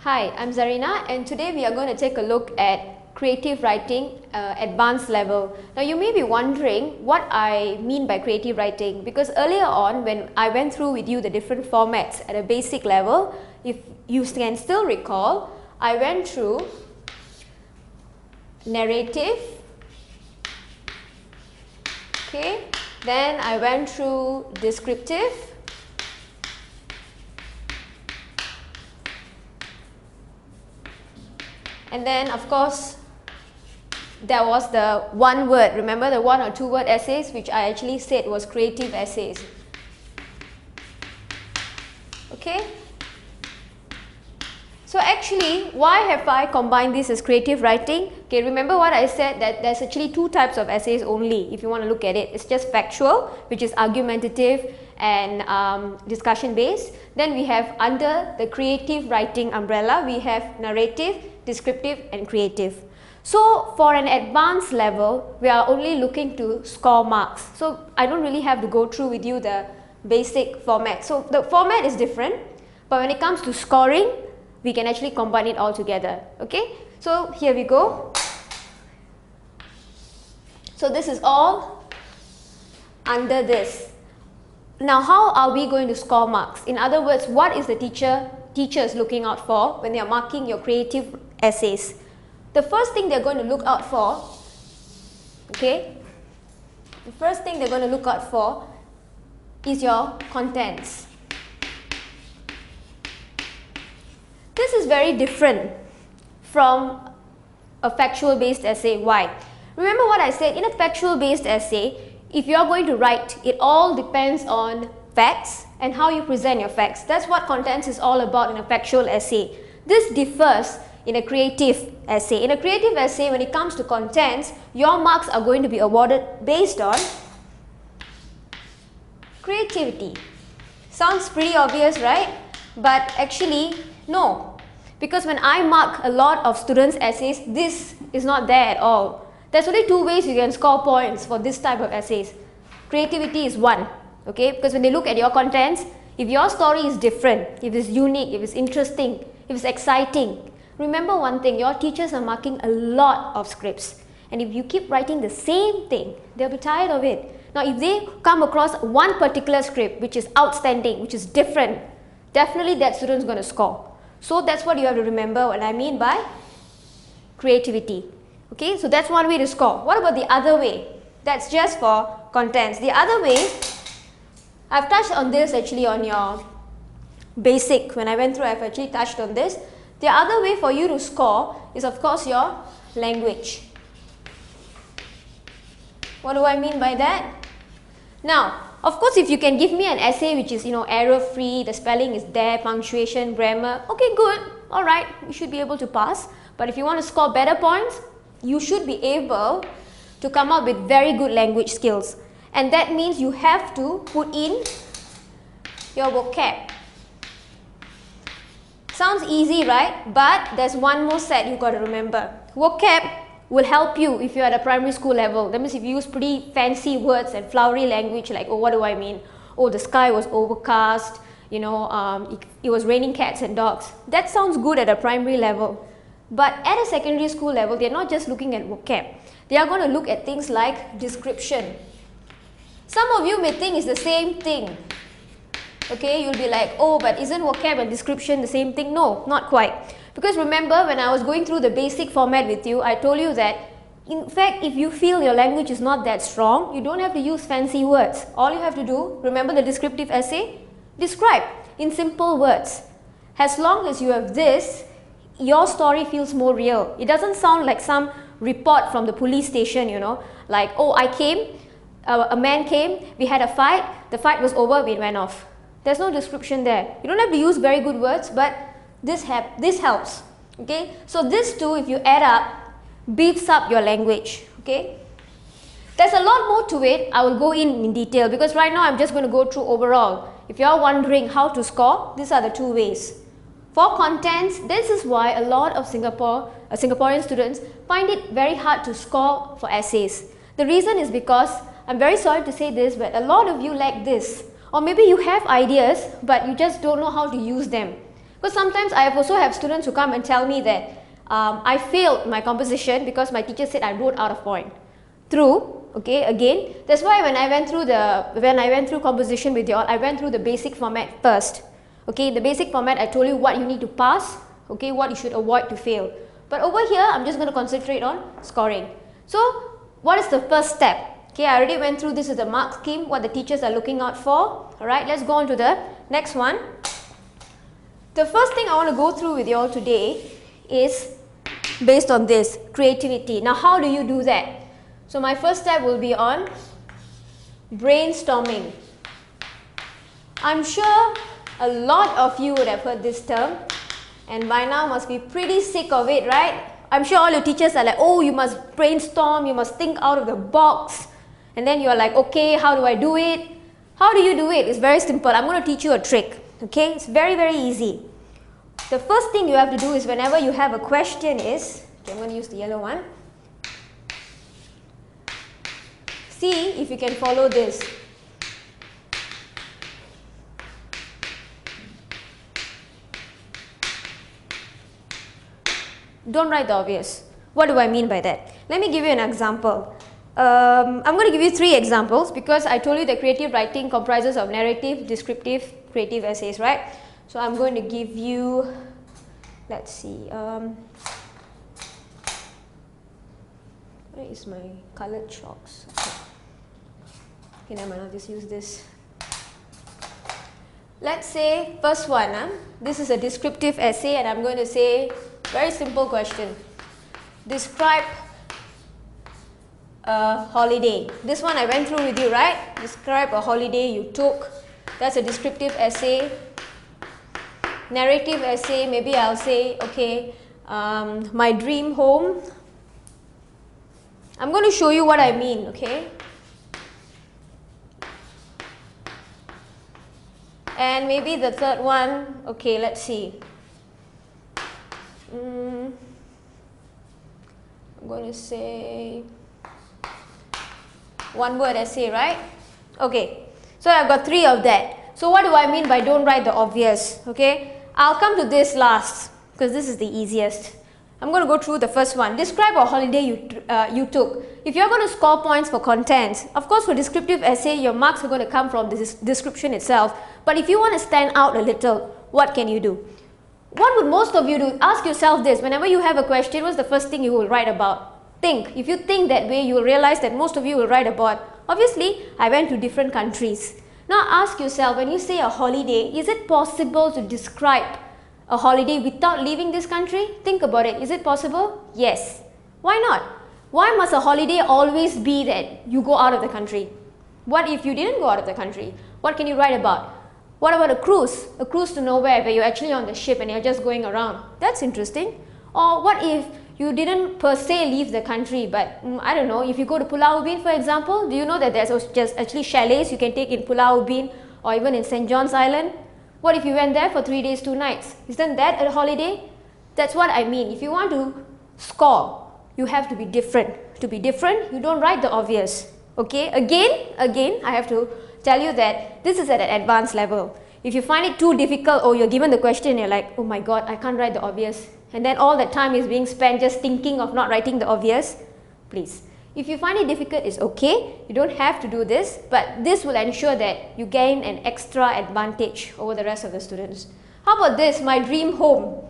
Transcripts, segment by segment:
Hi, I'm Zareena, and today we are going to take a look at creative writing advanced level. Now you may be wondering what I mean by creative writing, because earlier on when I went through with you the different formats at a basic level, if you can still recall, I went through narrative, okay, then I went through descriptive, and then of course there was the one word, remember the 1 or 2 word essays, which I actually said was creative essays. Okay, so actually why have I combined this as creative writing? Okay, remember what I said, that there's actually 2 types of essays only if you want to look at it. It's just factual, which is argumentative and discussion based. Then we have under the creative writing umbrella, we have narrative, descriptive and creative. So for an advanced level, we are only looking to score marks. So I don't really have to go through with you the basic format. So the format is different, but when it comes to scoring, we can actually combine it all together. Okay, so here we go. So this is all under this. Now how are we going to score marks? In other words, what is the teachers looking out for when they are marking your creative essays? The first thing they're going to look out for, okay, the first thing they're going to look out for is your contents. This is very different from a factual based essay. Why? Remember what I said, in a factual based essay, if you're going to write, it all depends on facts and how you present your facts. That's what contents is all about in a factual essay. This differs in a creative essay. In a creative essay, when it comes to contents, your marks are going to be awarded based on creativity. Sounds pretty obvious, right? But actually, no. Because when I mark a lot of students' essays, this is not there at all. There's only 2 ways you can score points for this type of essays. Creativity is one, okay? Because when they look at your contents, if your story is different, if it's unique, if it's interesting, if it's exciting, remember one thing, your teachers are marking a lot of scripts. And if you keep writing the same thing, they'll be tired of it. Now, if they come across one particular script which is outstanding, which is different, definitely that student's going to score. So that's what you have to remember what I mean by creativity. Okay, so that's one way to score. What about the other way? That's just for contents. The other way, I've touched on this actually on your basic. When I went through, I've actually touched on this. The other way for you to score is of course your language. What do I mean by that? Now, of course, if you can give me an essay which is, error-free, the spelling is there, punctuation, grammar, okay, good, alright, you should be able to pass. But if you want to score better points, you should be able to come up with very good language skills. And that means you have to put in your vocab. Sounds easy, right? But there's one more set you've got to remember. Vocab will help you if you're at a primary school level. That means if you use pretty fancy words and flowery language like, oh, what do I mean? Oh, the sky was overcast, it was raining cats and dogs. That sounds good at a primary level. But at a secondary school level, they're not just looking at vocab. They are going to look at things like description. Some of you may think it's the same thing. Okay, you'll be like, oh, but isn't vocab and description the same thing? No, not quite. Because remember, when I was going through the basic format with you, I told you that, in fact, if you feel your language is not that strong, you don't have to use fancy words. All you have to do, remember the descriptive essay? Describe in simple words. As long as you have this, your story feels more real. It doesn't sound like some report from the police station, like, oh, I came, a man came, we had a fight, the fight was over, we went off. There's no description there. You don't have to use very good words, but this helps. Okay, so this two, if you add up, beefs up your language. Okay, there's a lot more to it. I will go in detail because right now I'm just going to go through overall. If you're wondering how to score, these are the 2 ways. For contents, this is why a lot of Singaporean students find it very hard to score for essays. The reason is because, I'm very sorry to say this, but a lot of you lack this. Or maybe you have ideas, but you just don't know how to use them. Because sometimes I also have students who come and tell me that I failed my composition because my teacher said I wrote out of point. True. Okay, again, that's why when I went through composition with y'all, I went through the basic format first. Okay, the basic format, I told you what you need to pass, okay, what you should avoid to fail. But over here, I'm just going to concentrate on scoring. So, what is the first step? Okay, I already went through this is the mark scheme, what the teachers are looking out for. Alright, let's go on to the next one. The first thing I want to go through with you all today is based on this, creativity. Now, how do you do that? So my first step will be on brainstorming. I'm sure a lot of you would have heard this term and by now must be pretty sick of it, right? I'm sure all your teachers are like, oh, you must brainstorm, you must think out of the box. And then you're like, okay, how do I do it? How do you do it? It's very simple. I'm going to teach you a trick. Okay, it's very, very easy. The first thing you have to do is whenever you have a question is, okay, I'm going to use the yellow one. See if you can follow this. Don't write the obvious. What do I mean by that? Let me give you an example. I'm going to give you 3 examples because I told you that creative writing comprises of narrative, descriptive, creative essays, right? So I'm going to give you, let's see, where is my colored chalks? Okay, never mind, I'll just use this. Let's say first one, this is a descriptive essay and I'm going to say very simple question. Describe a holiday. This one I went through with you, right? Describe a holiday you took. That's a descriptive essay. Narrative essay, maybe I'll say, okay, my dream home. I'm going to show you what I mean, okay? And maybe the third one, okay, let's see. I'm going to say one word essay, right? Okay, so I've got 3 of that. So what do I mean by don't write the obvious? Okay, I'll come to this last because this is the easiest. I'm going to go through the first one. Describe a holiday you took. If you're going to score points for content, of course for descriptive essay, your marks are going to come from the description itself. But if you want to stand out a little, what can you do? What would most of you do? Ask yourself this. Whenever you have a question, what's the first thing you will write about? Think. If you think that way, you will realize that most of you will write about, obviously, I went to different countries. Now ask yourself, when you say a holiday, is it possible to describe a holiday without leaving this country? Think about it. Is it possible? Yes. Why not? Why must a holiday always be that you go out of the country? What if you didn't go out of the country? What can you write about? What about a cruise? A cruise to nowhere where you're actually on the ship and you're just going around. That's interesting. Or what if you didn't per se leave the country, but I don't know, if you go to Pulau Ubin, for example, do you know that there's just actually chalets you can take in Pulau Ubin or even in St. John's Island? What if you went there for 3 days, 2 nights? Isn't that a holiday? That's what I mean. If you want to score, you have to be different. To be different, you don't write the obvious. Okay, again, I have to tell you that this is at an advanced level. If you find it too difficult or you're given the question, you're like, oh my god, I can't write the obvious. And then all that time is being spent just thinking of not writing the obvious, please. If you find it difficult, it's okay. You don't have to do this, but this will ensure that you gain an extra advantage over the rest of the students. How about this, my dream home?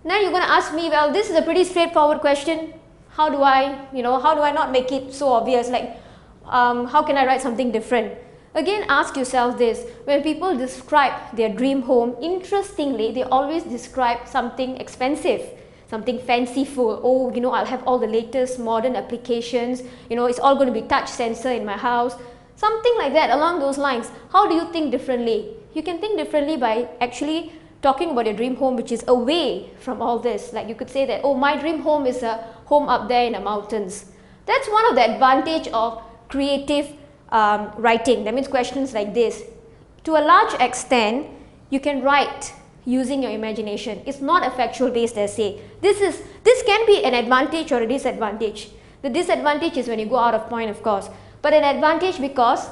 Now you're going to ask me, well, this is a pretty straightforward question. How do I not make it so obvious? Like, how can I write something different? Again, ask yourself this. When people describe their dream home, interestingly, they always describe something expensive, something fanciful. Oh, I'll have all the latest modern applications. It's all going to be touch sensor in my house. Something like that, along those lines. How do you think differently? You can think differently by actually talking about your dream home, which is away from all this. Like you could say that, oh, my dream home is a home up there in the mountains. That's one of the advantage of creative writing. That means questions like this. To a large extent, you can write using your imagination. It's not a factual based essay. This can be an advantage or a disadvantage. The disadvantage is when you go out of point, of course, but an advantage because,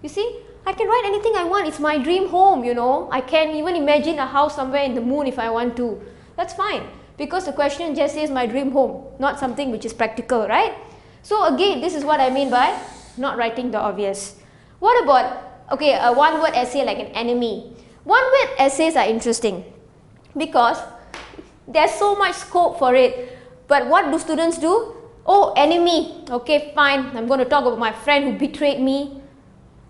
you see, I can write anything I want. It's my dream home, you know. I can even imagine a house somewhere in the moon if I want to. That's fine, because the question just says my dream home, not something which is practical, right? So again, this is what I mean by not writing the obvious. What about, okay, a one-word essay like an enemy? One-word essays are interesting because there's so much scope for it. But what do students do? Oh, enemy. Okay, fine. I'm going to talk about my friend who betrayed me,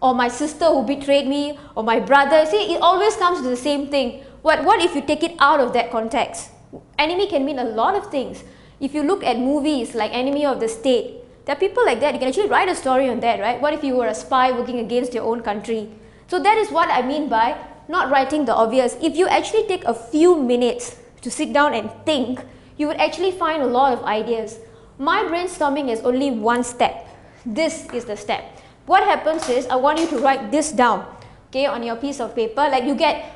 or my sister who betrayed me, or my brother. See, it always comes to the same thing. What if you take it out of that context? Enemy can mean a lot of things. If you look at movies like Enemy of the State, there are people like that. You can actually write a story on that, right? What if you were a spy working against your own country? So that is what I mean by not writing the obvious. If you actually take a few minutes to sit down and think, you would actually find a lot of ideas. My brainstorming is only one step. This is the step. What happens is, I want you to write this down, okay, on your piece of paper. Like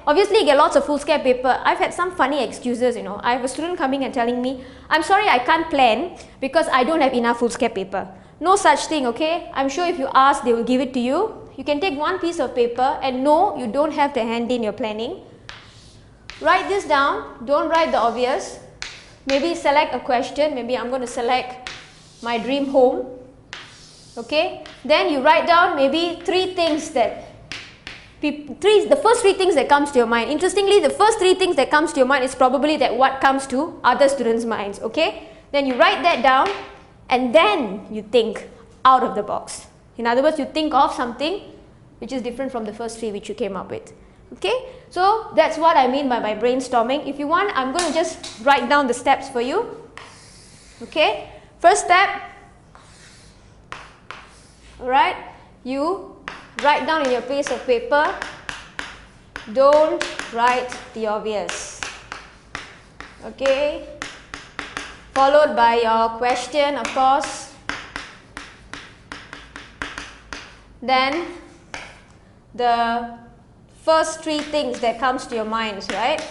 obviously you get lots of foolscap paper. I've had some funny excuses, you know. I have a student coming and telling me, I'm sorry, I can't plan because I don't have enough foolscap paper. No such thing, okay? I'm sure if you ask, they will give it to you. You can take one piece of paper, and no, you don't have to hand in your planning. Write this down. Don't write the obvious. Maybe select a question. Maybe I'm going to select my dream home. Okay? Then you write down maybe the first three things that comes to your mind. Interestingly, the first three things that comes to your mind is probably what comes to other students' minds. Okay? Then you write that down, and then you think out of the box. In other words, you think of something which is different from the first three which you came up with. Okay, so that's what I mean by my brainstorming. If you want, I'm going to just write down the steps for you. Okay, first step, alright, you write down in your piece of paper, don't write the obvious. Okay, followed by your question, of course. Then the first three things that comes to your minds, right?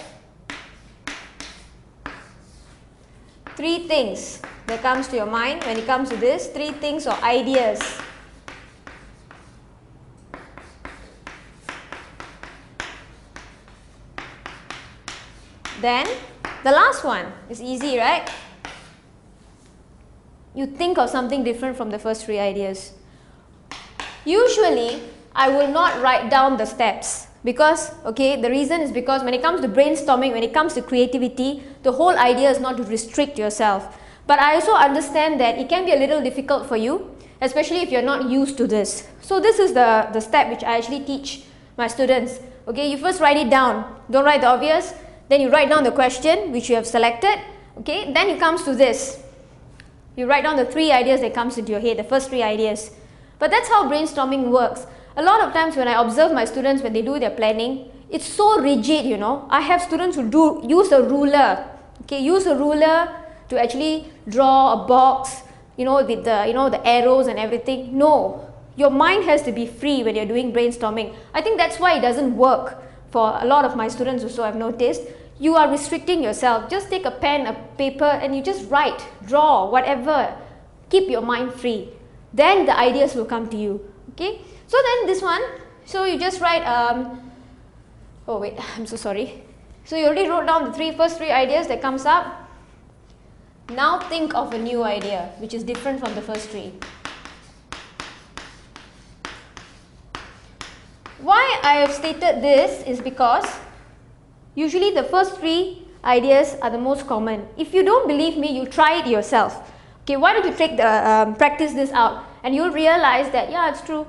Three things that comes to your mind when it comes to this, three things or ideas. Then the last one is easy, right? You think of something different from the first three ideas. Usually, I will not write down the steps because, okay, the reason is because when it comes to brainstorming, when it comes to creativity, the whole idea is not to restrict yourself. But I also understand that it can be a little difficult for you, especially if you're not used to this. So this is the step which I actually teach my students. Okay, you first write it down. Don't write the obvious. Then you write down the question which you have selected. Okay, then it comes to this. You write down the three ideas that comes into your head, the first three ideas. But that's how brainstorming works. A lot of times when I observe my students when they do their planning, it's so rigid, you know. I have students who use a ruler. Okay, use a ruler to actually draw a box, you know, with the arrows and everything. No, your mind has to be free when you're doing brainstorming. I think that's why it doesn't work for a lot of my students also, I've noticed. You are restricting yourself. Just take a pen, a paper, and you just write, draw, whatever. Keep your mind free. Then the ideas will come to you. Okay, so then this one, so you just write oh wait, I'm so sorry. So you already wrote down the first three ideas that comes up. Now think of a new idea which is different from the first three. Why I have stated this is because usually the first three ideas are the most common. If you don't believe me, you try it yourself. Okay, why don't you practice this out, and you'll realize that, yeah, it's true.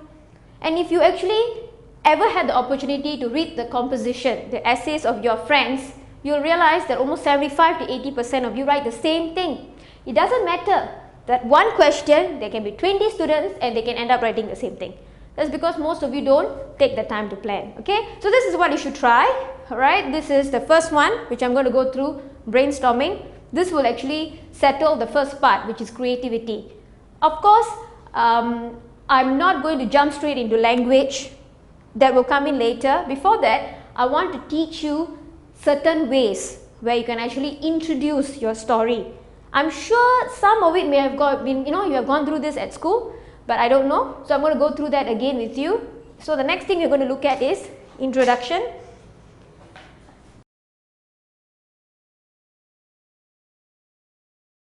And if you actually ever had the opportunity to read the composition, the essays of your friends, you'll realize that almost 75 to 80% of you write the same thing. It doesn't matter that one question, there can be 20 students and they can end up writing the same thing. That's because most of you don't take the time to plan. Okay, so this is what you should try. Alright, this is the first one which I'm going to go through, brainstorming. This will actually settle the first part, which is creativity. Of course, I'm not going to jump straight into language. That will come in later. Before that, I want to teach you certain ways where you can actually introduce your story. I'm sure some of it may have been, you have gone through this at school, but I don't know. So I'm going to go through that again with you. So the next thing we're going to look at is introduction.